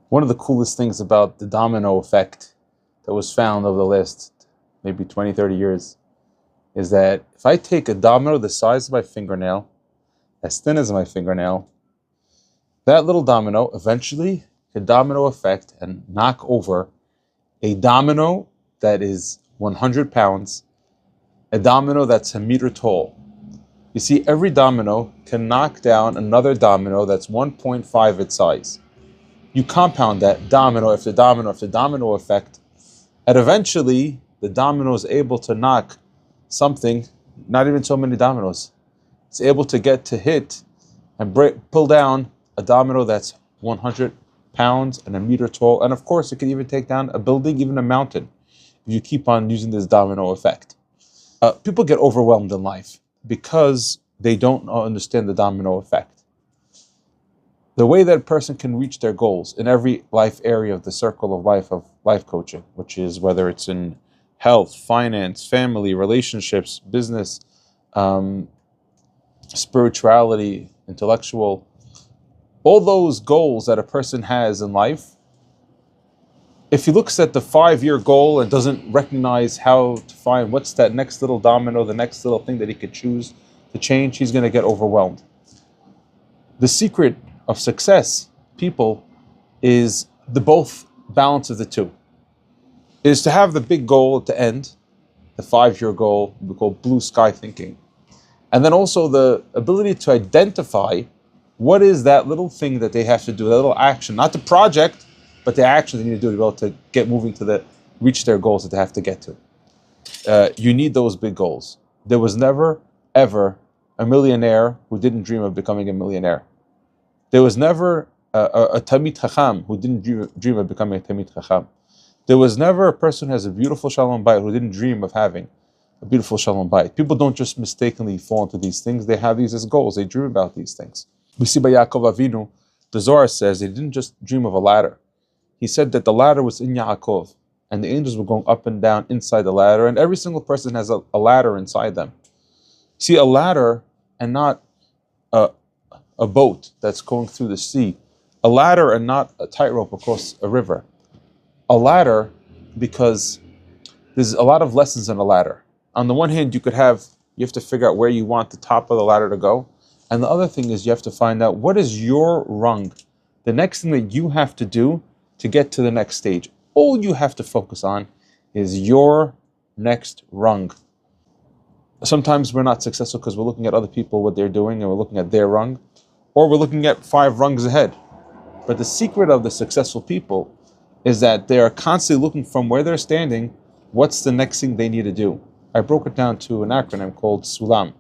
One of the coolest things about the domino effect that was found over the last maybe 20, 30 years is that if I take a domino the size of my fingernail, as thin as my fingernail, that little domino eventually can domino effect and knock over a domino that is 100 pounds, a domino that's a meter tall. You see, every domino can knock down another domino that's 1.5 its size. You compound that domino after domino after domino effect, and eventually the domino is able to knock something, not even so many dominoes. It's able to get to hit and pull down a domino that's 100 pounds and a meter tall. And of course, it can even take down a building, even a mountain, if you keep on using this domino effect. People get overwhelmed in life because they don't understand the domino effect. The way that a person can reach their goals in every life area of the circle of life coaching, which is whether it's in health, finance, family, relationships, business, spirituality, intellectual, all those goals that a person has in life, if he looks at the 5-year goal and doesn't recognize how to find what's that next little domino, the next little thing that he could choose to change, he's going to get overwhelmed. The secret of success, people, is the both balance of the two. Is to have the big goal at the end, the 5-year goal, we call blue sky thinking. And then also the ability to identify what is that little thing that they have to do, that little action, not the project, but the action they need to do to be able to get moving to reach their goals that they have to get to. You need those big goals. There was never, ever a millionaire who didn't dream of becoming a millionaire. There was never a Tamid Chacham who didn't dream of becoming a Tamid Chacham. There was never a person who has a beautiful Shalom Bayit who didn't dream of having a beautiful Shalom Bayit. People don't just mistakenly fall into these things. They have these as goals. They dream about these things. We see by Yaakov Avinu, the Zohar says he didn't just dream of a ladder. He said that the ladder was in Yaakov, and the angels were going up and down inside the ladder, and every single person has a ladder inside them. See, a ladder and not a boat that's going through the sea. A ladder and not a tightrope across a river. A ladder, because there's a lot of lessons in a ladder. On the one hand, you have to figure out where you want the top of the ladder to go. And the other thing is you have to find out what is your rung, the next thing that you have to do to get to the next stage. All you have to focus on is your next rung. Sometimes we're not successful because we're looking at other people, what they're doing, and we're looking at their rung, or we're looking at 5 rungs ahead. But the secret of the successful people is that they are constantly looking from where they're standing, what's the next thing they need to do. I broke it down to an acronym called SULAM.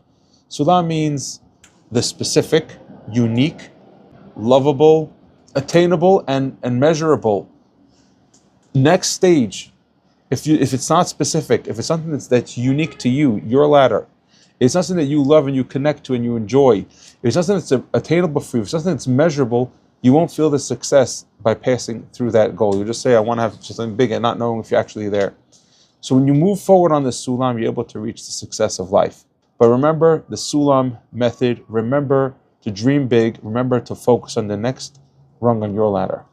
SULAM means the specific, unique, lovable, attainable, and measurable next stage. If it's not specific, if it's something that's unique to you, your ladder, it's something that you love and you connect to and you enjoy, if it's something that's attainable for you, if it's something that's measurable, you won't feel the success by passing through that goal. You just say, I want to have something big, and not knowing if you're actually there. So when you move forward on the Sulam, you're able to reach the success of life. But remember the Sulam method. Remember to dream big. Remember to focus on the next rung on your ladder.